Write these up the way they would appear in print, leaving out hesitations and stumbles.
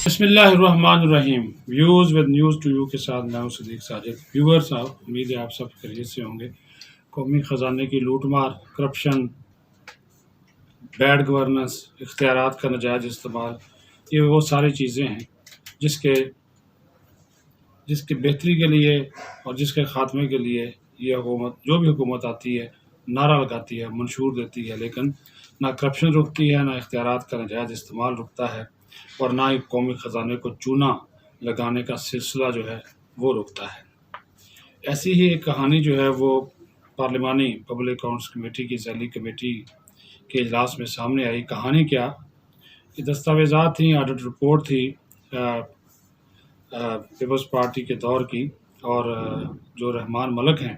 بسم اللہ الرحمن الرحیم. Views with news to you کے ساتھ میں ہوں صدیق ساجد. ویورز صاحب، امید ہے آپ سب خیریت سے ہوں گے. قومی خزانے کی لوٹ مار، کرپشن، بیڈ گورننس، اختیارات کا ناجائز استعمال، یہ وہ ساری چیزیں ہیں جس کے بہتری کے لیے اور جس کے خاتمے کے لیے یہ حکومت، جو بھی حکومت آتی ہے، نعرہ لگاتی ہے، منشور دیتی ہے، لیکن نہ کرپشن رکتی ہے، نہ اختیارات کا ناجائز استعمال رکتا ہے، اور نہ ہی قومی خزانے کو چونا لگانے کا سلسلہ جو ہے وہ رکتا ہے. ایسی ہی ایک کہانی جو ہے وہ پارلیمانی پبلک اکاؤنٹس کمیٹی کی ذیلی کمیٹی کے اجلاس میں سامنے آئی. کہانی کیا کہ دستاویزات تھیں، آڈٹ رپورٹ تھی پیپلز پارٹی کے دور کی، اور جو رحمان ملک ہیں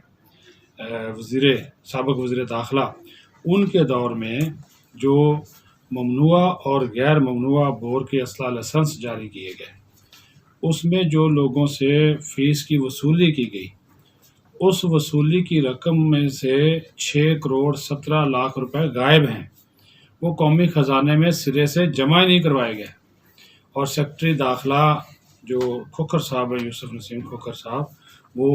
سابق وزیر داخلہ، ان کے دور میں جو ممنوعہ اور غیر ممنوعہ بور کے اسلحہ لائسنس جاری کیے گئے، اس میں جو لوگوں سے فیس کی وصولی کی گئی، اس وصولی کی رقم میں سے 6,17 کروڑ روپے غائب ہیں. وہ قومی خزانے میں سرے سے جمع ہی نہیں کروائے گئے. اور سیکرٹری داخلہ جو کھوکھر صاحب ہیں، یوسف نسیم کھوکھر صاحب، وہ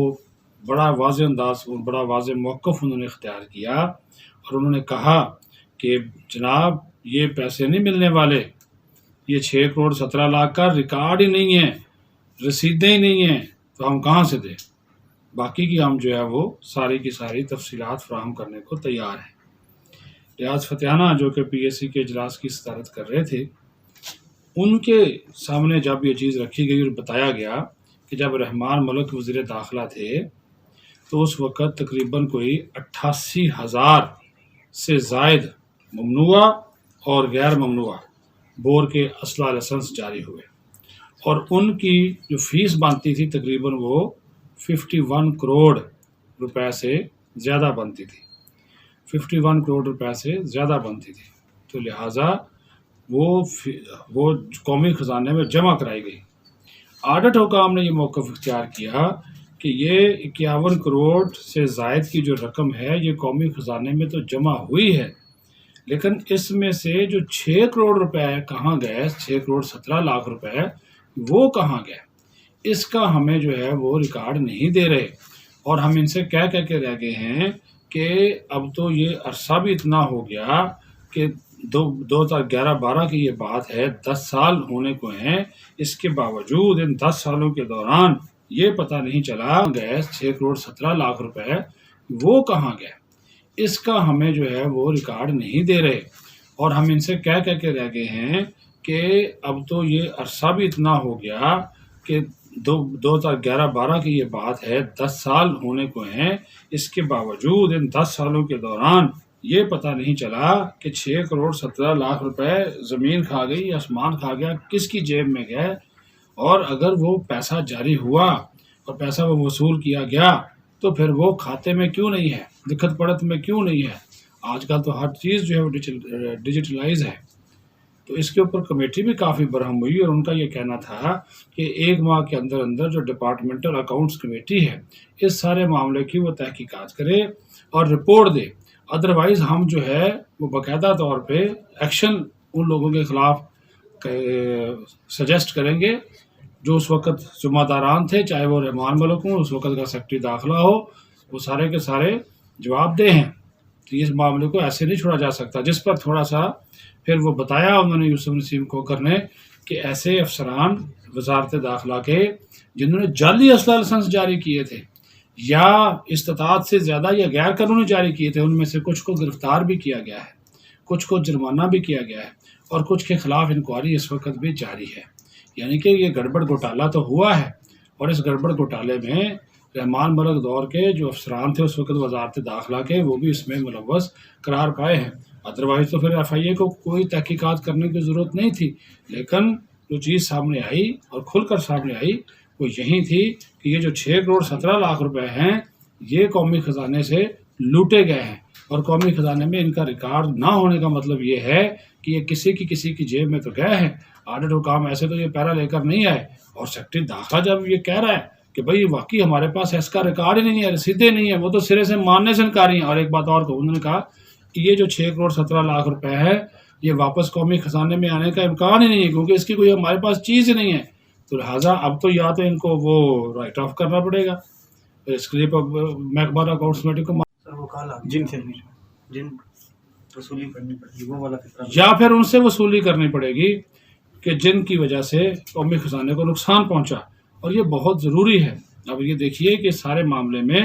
بڑا واضح موقف انہوں نے اختیار کیا، اور انہوں نے کہا کہ جناب یہ پیسے نہیں ملنے والے، یہ 6,17 کروڑ کا ریکارڈ ہی نہیں ہے، رسیدیں ہی نہیں ہیں، تو ہم کہاں سے دیں. باقی کی ہم جو ہے وہ ساری کی ساری تفصیلات فراہم کرنے کو تیار ہیں. ریاض فتحانہ جو کہ پی ایس سی کے اجلاس کی صدارت کر رہے تھے، ان کے سامنے جب یہ چیز رکھی گئی اور بتایا گیا کہ جب رحمان ملک وزیر داخلہ تھے تو اس وقت تقریباً کوئی 88,000 سے زائد ممنوعہ اور غیر ممنوعہ بور کے اسلحہ لائسنس جاری ہوئے، اور ان کی جو فیس بنتی تھی تقریباً وہ 51 کروڑ روپے سے زیادہ بنتی تھی. 51 کروڑ روپے سے زیادہ بنتی تھی، تو لہٰذا وہ قومی خزانے میں جمع کرائی گئی. آڈٹ حکام نے یہ موقف اختیار کیا کہ یہ 51 کروڑ سے زائد کی جو رقم ہے یہ قومی خزانے میں تو جمع ہوئی ہے، لیکن اس میں سے جو 6 کروڑ روپے کہاں گئے، 6,17 کروڑ روپے وہ کہاں گئے، اس کا ہمیں جو ہے وہ ریکارڈ نہیں دے رہے. اور ہم ان سے کہہ کے رہ گئے ہیں کہ اب تو یہ عرصہ بھی اتنا ہو گیا کہ 2011-12 کی یہ بات ہے، 10 سال ہونے کو ہیں، اس کے باوجود ان 10 سالوں کے دوران یہ پتہ نہیں چلا گئے 6,17 کروڑ روپے وہ کہاں گئے، اس کا ہمیں جو ہے وہ ریکارڈ نہیں دے رہے. اور ہم ان سے کہہ کے رہ گئے ہیں کہ اب تو یہ عرصہ بھی اتنا ہو گیا کہ 2011-12 کی یہ بات ہے، 10 سال ہونے کو ہیں، اس کے باوجود ان 10 سالوں کے دوران یہ پتہ نہیں چلا کہ 6,17 کروڑ روپے زمین کھا گئی، آسمان کھا گیا، کس کی جیب میں گئے. اور اگر وہ پیسہ جاری ہوا اور پیسہ وہ وصول کیا گیا تو پھر وہ کھاتے میں کیوں نہیں ہے، لکھت پڑھت میں کیوں نہیں ہے. آج کل تو ہر چیز جو ہے وہ ڈیجیٹلائز ہے. تو اس کے اوپر کمیٹی بھی کافی برہم ہوئی، اور ان کا یہ کہنا تھا کہ 1 ماہ کے اندر جو ڈپارٹمنٹل اکاؤنٹس کمیٹی ہے اس سارے معاملے کی وہ تحقیقات کرے اور رپورٹ دے. ادروائز ہم جو ہے وہ باقاعدہ طور پہ ایکشن ان لوگوں کے خلاف سجیسٹ کریں گے جو اس وقت ذمہ داران تھے، چاہے وہ رحمان ملک ہوں، اس وقت کا سیکرٹری داخلہ ہو، وہ سارے کے سارے جواب دہ ہیں. تو اس معاملے کو ایسے نہیں چھوڑا جا سکتا. جس پر تھوڑا سا پھر وہ بتایا انہوں نے، یوسف نسیم کھوکھر نے، کہ ایسے افسران وزارت داخلہ کے جنہوں نے جعلی اسلحہ لائسنس جاری کیے تھے یا استطاعت سے زیادہ یا غیر قانونی جاری کیے تھے، ان میں سے کچھ کو گرفتار بھی کیا گیا ہے، کچھ کو جرمانہ بھی کیا گیا ہے، اور کچھ کے خلاف انکوائری اس وقت بھی جاری ہے. یعنی کہ یہ گڑبڑ گھوٹالہ تو ہوا ہے، اور اس گڑبڑ گھوٹالے میں رحمان ملک دور کے جو افسران تھے اس وقت وزارت داخلہ کے، وہ بھی اس میں ملوث قرار پائے ہیں. ادروائز تو پھر ایف آئی اے کو کوئی تحقیقات کرنے کی ضرورت نہیں تھی. لیکن جو چیز سامنے آئی اور کھل کر سامنے آئی وہ یہی تھی کہ یہ جو 6,17 کروڑ روپے ہیں یہ قومی خزانے سے لوٹے گئے ہیں، اور قومی خزانے میں ان کا ریکارڈ نہ ہونے کا مطلب یہ ہے کہ یہ کسی کی جیب میں تو گئے ہیں. آڈٹ حکام ایسے تو یہ پیرا لے کر نہیں آئے، اور سیکرٹری داخلہ جب یہ کہہ رہا ہے کہ بھائی واقعی ہمارے پاس اس کا ریکارڈ ہی نہیں ہے، رسیدیں نہیں ہیں، وہ تو سرے سے ماننے سے انکاری ہیں. اور ایک بات اور انہوں نے کہا کہ یہ جو 6,17 کروڑ روپے ہے یہ واپس قومی خزانے میں آنے کا امکان ہی نہیں ہے، کیونکہ اس کی کوئی ہمارے پاس چیز ہی نہیں ہے. تو لہٰذا اب تو یا تو ان کو وہ رائٹ آف کرنا پڑے گا، اس کے لیے محکمہ اکاؤنٹس کمیٹی کو سر وہ کال جن سے جن وصولی کرنی پڑے گی وہ والا فکرہ یا پھر ان سے وصولی کرنی پڑے گی کہ جن کی وجہ سے قومی خزانے کو نقصان پہنچا. اور یہ بہت ضروری ہے. اب یہ دیکھیے کہ سارے معاملے میں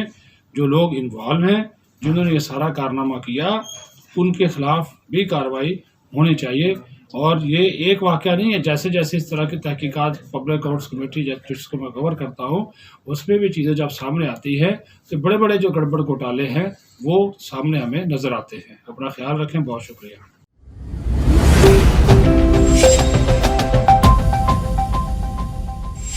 جو لوگ انوالو ہیں، جنہوں نے یہ سارا کارنامہ کیا، ان کے خلاف بھی کارروائی ہونی چاہیے. اور یہ ایک واقعہ نہیں ہے، جیسے جیسے اس طرح کی تحقیقات پبلک اکاؤنٹس کمیٹی جس کو میں کور کرتا ہوں، اس میں بھی چیزیں جب سامنے آتی ہے تو بڑے بڑے جو گڑبڑ گھوٹالے ہیں وہ سامنے ہمیں نظر آتے ہیں. اپنا خیال رکھیں. بہت شکریہ.